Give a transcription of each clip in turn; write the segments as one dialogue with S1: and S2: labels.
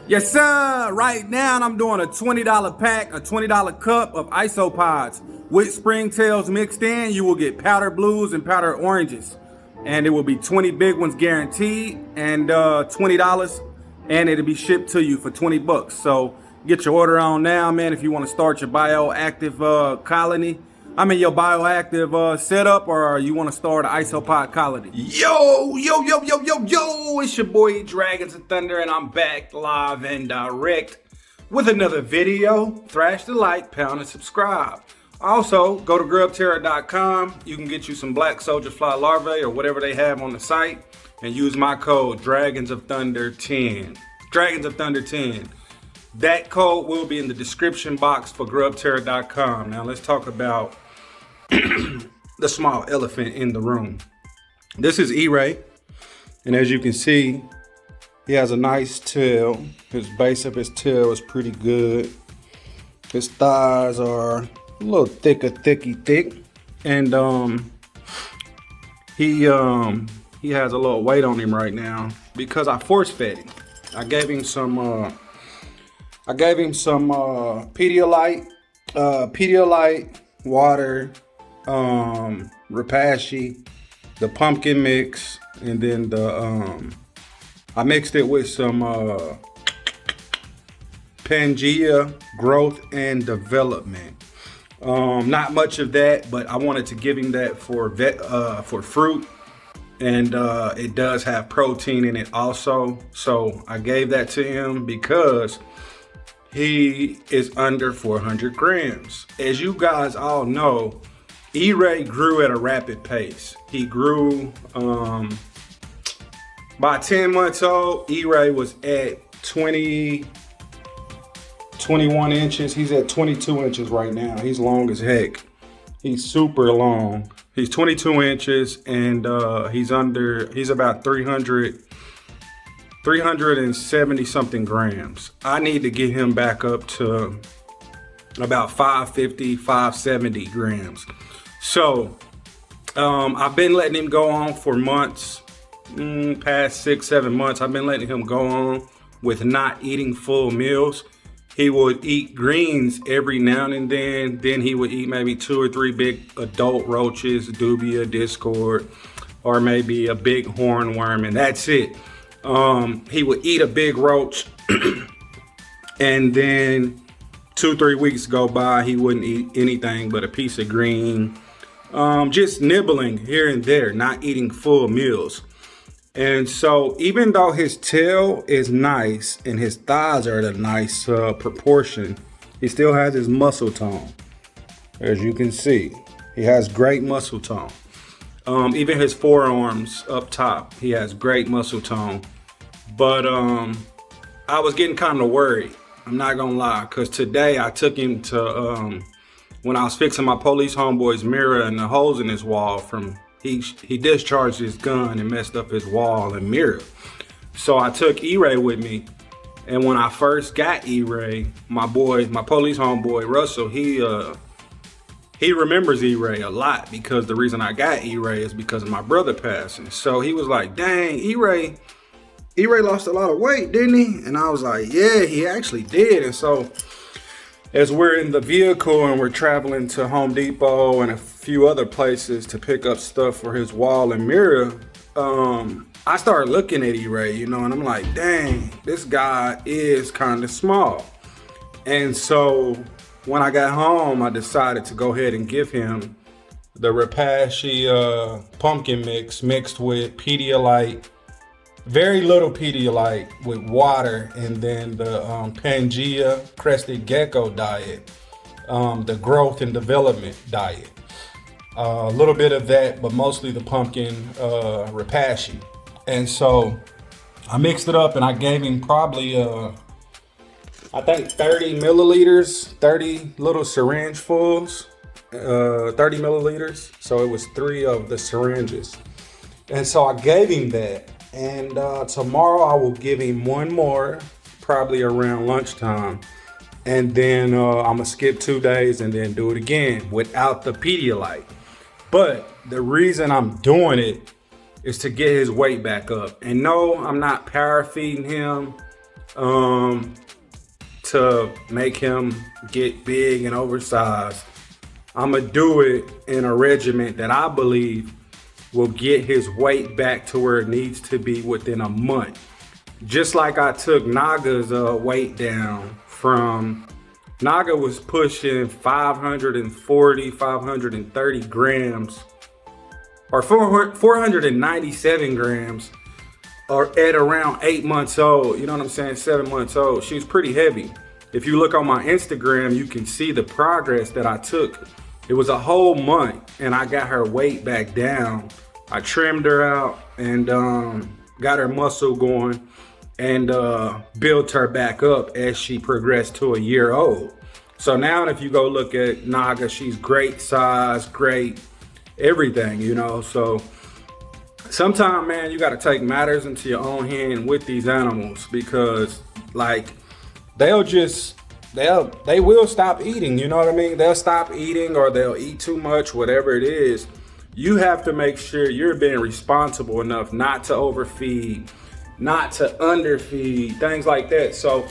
S1: Yes, sir. Right now, I'm doing a $20 pack, a $20 cup of isopods. With springtails mixed in, you will get powder blues and powder oranges. And it will be 20 big ones guaranteed and $20. And it'll be shipped to you for 20 bucks. So get your order on now, man, if you want to start your bioactive colony. Your bioactive setup, or you want to start an isopod colony. Yo, it's your boy Dragons of Thunder, and I'm back live and direct with another video. Thrash the like, pound, and subscribe. Also, go to Grubterra.com. You can get you some black soldier fly larvae or whatever they have on the site, and use my code Dragons of Thunder 10. Dragons of Thunder 10. That code will be in the description box for Grubterra.com. Now let's talk about the small elephant in the room. This is E-Ray, and as you can see, he has a nice tail. His base of his tail is pretty good. His thighs are a little thick, and he has a little weight on him right now because I force fed him. I gave him some Pedialyte, water, Repashy, the pumpkin mix, and then I mixed it with some Pangea growth and development. Not much of that, but I wanted to give him that for fruit, and it does have protein in it also. So I gave that to him because he is under 400 grams. As you guys all know, E-Ray grew at a rapid pace. He grew, by 10 months old, E-Ray was at 21 inches. He's at 22 inches right now. He's long as heck. He's super long. He's 22 inches, and he's about 370 something grams. I need to get him back up to about 550, 570 grams. So I've been letting him go on for months, past 6-7 months. I've been letting him go on with not eating full meals. He would eat greens every now and then he would eat maybe 2 or 3 big adult roaches, dubia, discord, or maybe a big hornworm, and that's it. He would eat a big roach and then 2-3 weeks go by, he wouldn't eat anything but a piece of green, just nibbling here and there, not eating full meals. And so even though his tail is nice and his thighs are at a nice proportion, he still has his muscle tone. As you can see, he has great muscle tone. Even his forearms up top, he has great muscle tone. But I was getting kind of worried, I'm not gonna lie, because today I took him to, when I was fixing my police homeboy's mirror and the holes in his wall from, he discharged his gun and messed up his wall and mirror. So I took E-Ray with me, and when I first got E-Ray, my police homeboy Russell, he remembers E-Ray a lot, because the reason I got E-Ray is because of my brother passing. So he was like, dang, E-Ray lost a lot of weight, didn't he? And I was like, yeah, he actually did. And so as we're in the vehicle and we're traveling to Home Depot and a few other places to pick up stuff for his wall and mirror, I started looking at E-Ray, and I'm like, dang, this guy is kind of small. And so when I got home, I decided to go ahead and give him the Repashy pumpkin mix mixed with Pedialyte, very little Pedialyte with water, and then the Pangea crested gecko diet, the growth and development diet. A little bit of that, but mostly the pumpkin Repashy. And so I mixed it up and I gave him probably, I think 30 milliliters, 30 little syringe fulls, 30 milliliters. So it was 3 of the syringes. And so I gave him that. And tomorrow I will give him one more, probably around lunchtime. And then I'm gonna skip 2 days and then do it again without the Pedialyte. But the reason I'm doing it is to get his weight back up. And no, I'm not power feeding him. to make him get big and oversized. I'm gonna do it in a regimen that I believe will get his weight back to where it needs to be within a month. Just like I took Naga's weight down from, Naga was pushing 540, 530 grams, or 497 grams, or at around 8 months old, you know what I'm saying, 7 months old. She was pretty heavy. If you look on my Instagram, you can see the progress that I took. It was a whole month and I got her weight back down. I trimmed her out and got her muscle going and built her back up as she progressed to a year old. So now if you go look at Naga, she's great size, great everything, you know. So sometimes, man, you got to take matters into your own hand with these animals, because like they will stop eating, you know what I mean? They'll stop eating, or they'll eat too much, whatever it is. You have to make sure you're being responsible enough not to overfeed, not to underfeed, things like that. So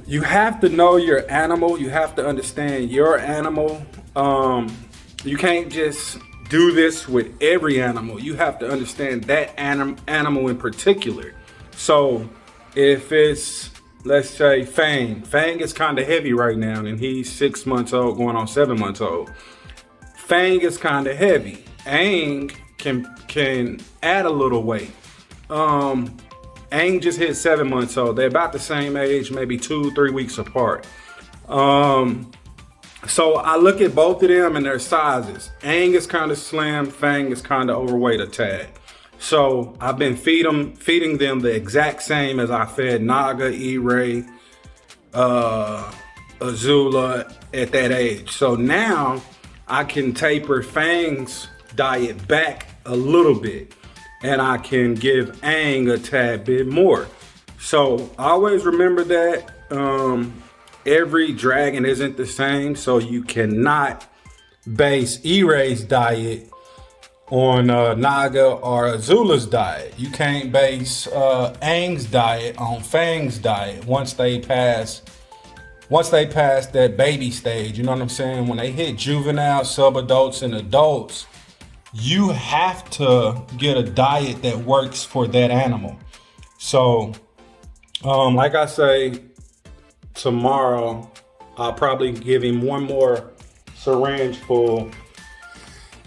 S1: you have to know your animal. You have to understand your animal. You can't just do this with every animal. You have to understand that animal in particular. So if it's, let's say Fang is kind of heavy right now, and he's 6 months old going on 7 months old. Fang is kind of heavy. Aang can add a little weight. Aang just hit 7 months old. They're about the same age, maybe 2-3 weeks apart. So I look at both of them and their sizes. Aang is kind of slim, Fang is kind of overweight a tad. So I've been feeding them the exact same as I fed Naga, E-Ray, Azula at that age. So now I can taper Fang's diet back a little bit, and I can give Aang a tad bit more. So always remember that every dragon isn't the same, so you cannot base E-Ray's diet on Naga or Azula's diet. You can't base Aang's diet on Fang's diet once they pass that baby stage. You know what I'm saying? When they hit juvenile, subadults, and adults, you have to get a diet that works for that animal. So like I say, tomorrow I'll probably give him one more syringe full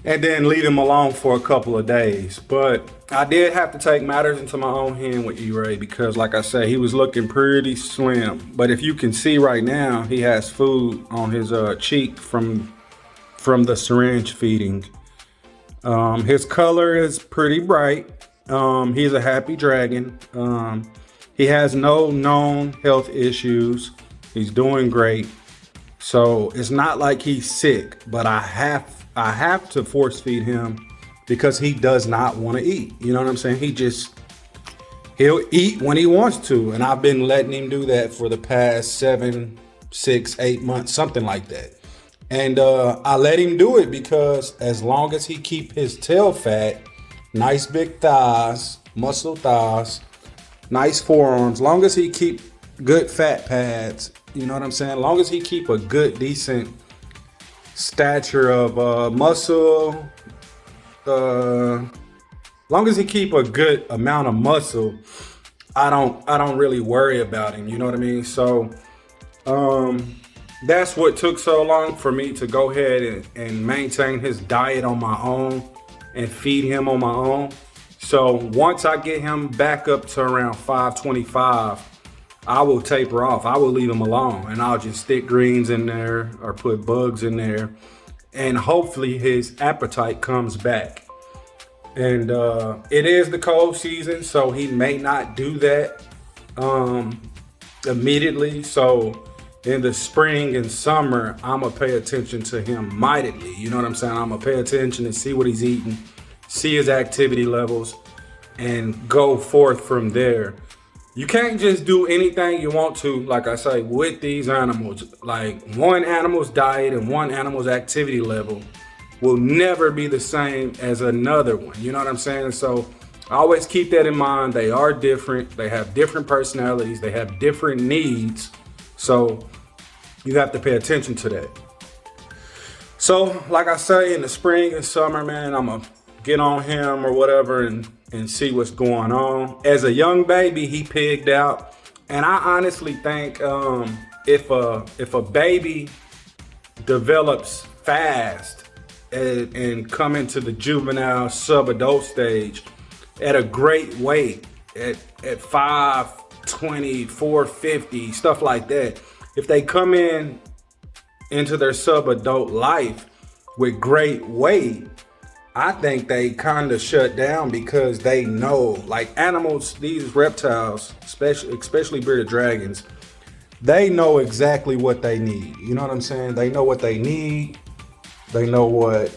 S1: and then leave him alone for a couple of days. But I did have to take matters into my own hand with E-Ray, because like I said, he was looking pretty slim. But if you can see right now, he has food on his cheek from the syringe feeding. His color is pretty bright. He's a happy dragon. He has no known health issues. He's doing great. So it's not like he's sick, but I have to force feed him because he does not want to eat. You know what I'm saying? He'll eat when he wants to. And I've been letting him do that for the past 7, 6, 8 months, something like that. And I let him do it because as long as he keep his tail fat, nice big thighs, muscle thighs, nice forearms, long as he keep good fat pads, you know what I'm saying? Long as he keep a good, decent stature of muscle, long as he keep a good amount of muscle, I don't really worry about him. You know what I mean? So that's what took so long for me to go ahead and maintain his diet on my own and feed him on my own. So once I get him back up to around 525, I will taper off. I will leave him alone, and I'll just stick greens in there or put bugs in there, and hopefully his appetite comes back. And it is the cold season, so he may not do that immediately. So in the spring and summer, I'm gonna pay attention to him mightily. You know what I'm saying? I'm gonna pay attention and see what he's eating, see his activity levels, and go forth from there. You can't just do anything you want to, like I say, with these animals. Like one animal's diet and one animal's activity level will never be the same as another one. You know what I'm saying? So Always keep that in mind. They are different. They have different personalities. They have different needs. So you have to pay attention to that. So like I say, in the spring and summer, man, I'm going to get on him or whatever and see what's going on. As a young baby, he pigged out. And I honestly think if a baby develops fast and come into the juvenile sub-adult stage at a great weight, at 520, 450, stuff like that. If they come into their sub-adult life with great weight, I think they kind of shut down because they know, like animals, these reptiles, especially bearded dragons, they know exactly what they need. You know what I'm saying? They know what they need. They know what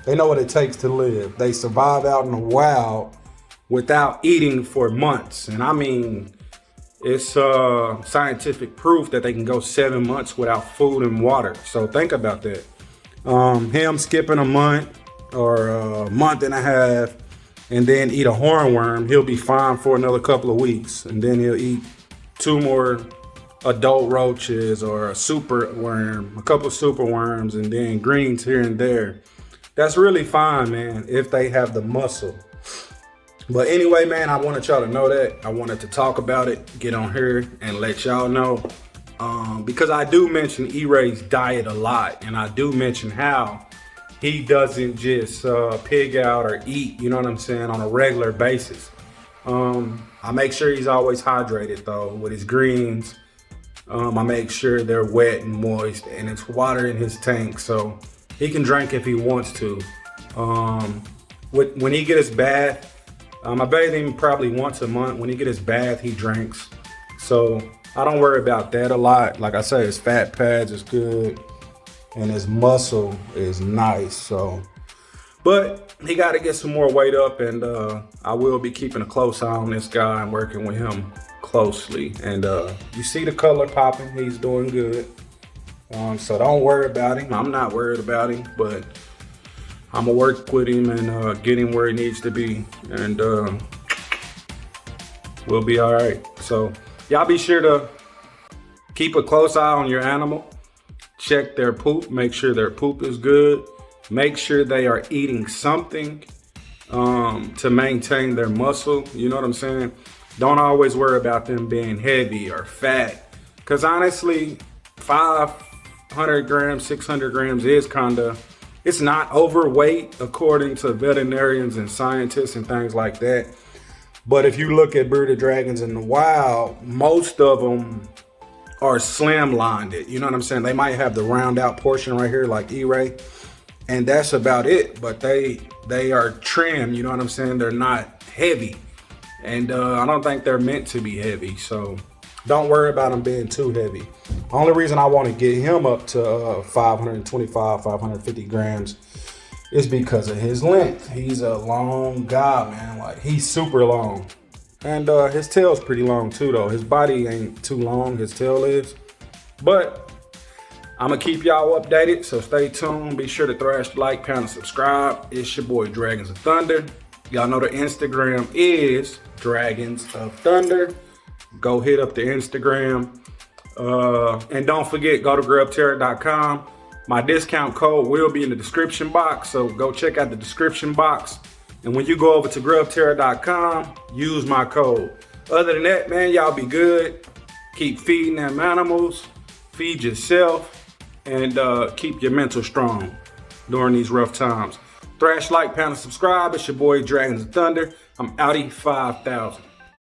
S1: it takes to live. They survive out in the wild without eating for months. And I mean, it's scientific proof that they can go 7 months without food and water. So think about that. Him skipping a month or a month and a half and then eat a hornworm, he'll be fine for another couple of weeks. And then he'll eat 2 more adult roaches or a super worm, a couple of super worms, and then greens here and there. That's really fine, man, if they have the muscle. But anyway, man, I wanted y'all to know that. I wanted to talk about it, get on here and let y'all know. Because I do mention E-Ray's diet a lot, and I do mention how he doesn't just pig out or eat, you know what I'm saying, on a regular basis. I make sure he's always hydrated though with his greens. I make sure they're wet and moist and it's water in his tank so he can drink if he wants to. When he get his bath, I bathe him probably once a month. When he get his bath, he drinks. So I don't worry about that a lot. Like I say, his fat pads is good and his muscle is nice. So, but he got to get some more weight up, and I will be keeping a close eye on this guy and working with him closely. And you see the color popping, he's doing good. So don't worry about him. I'm not worried about him, but I'm gonna work with him and get him where he needs to be, and we'll be all right. So y'all be sure to keep a close eye on your animal. Check their poop, make sure their poop is good. Make sure they are eating something to maintain their muscle. You know what I'm saying? Don't always worry about them being heavy or fat. Because honestly, 500 grams, 600 grams is it's not overweight according to veterinarians and scientists and things like that. But if you look at bearded dragons in the wild, most of them are slim-lined. You know what I'm saying? They might have the round out portion right here like E-Ray, and that's about it. But they are trim, you know what I'm saying? They're not heavy. And I don't think they're meant to be heavy. So don't worry about them being too heavy. Only reason I want to get him up to 525, 550 grams is because of his length. He's a long guy, man. Like, he's super long. And his tail's pretty long too, though. His body ain't too long, his tail is. But I'm gonna keep y'all updated, so stay tuned. Be sure to thrash the like, pound, and subscribe. It's your boy, Dragons of Thunder. Y'all know the Instagram is Dragons of Thunder. Go hit up the Instagram. And don't forget, go to Grubterra.com. My discount code will be in the description box, so go check out the description box. And when you go over to Grubterra.com, use my code. Other than that, man, y'all be good. Keep feeding them animals, feed yourself, and keep your mental strong during these rough times. Thrash, like, pound, and subscribe. It's your boy, Dragons of Thunder. I'm OUTTIE 5000.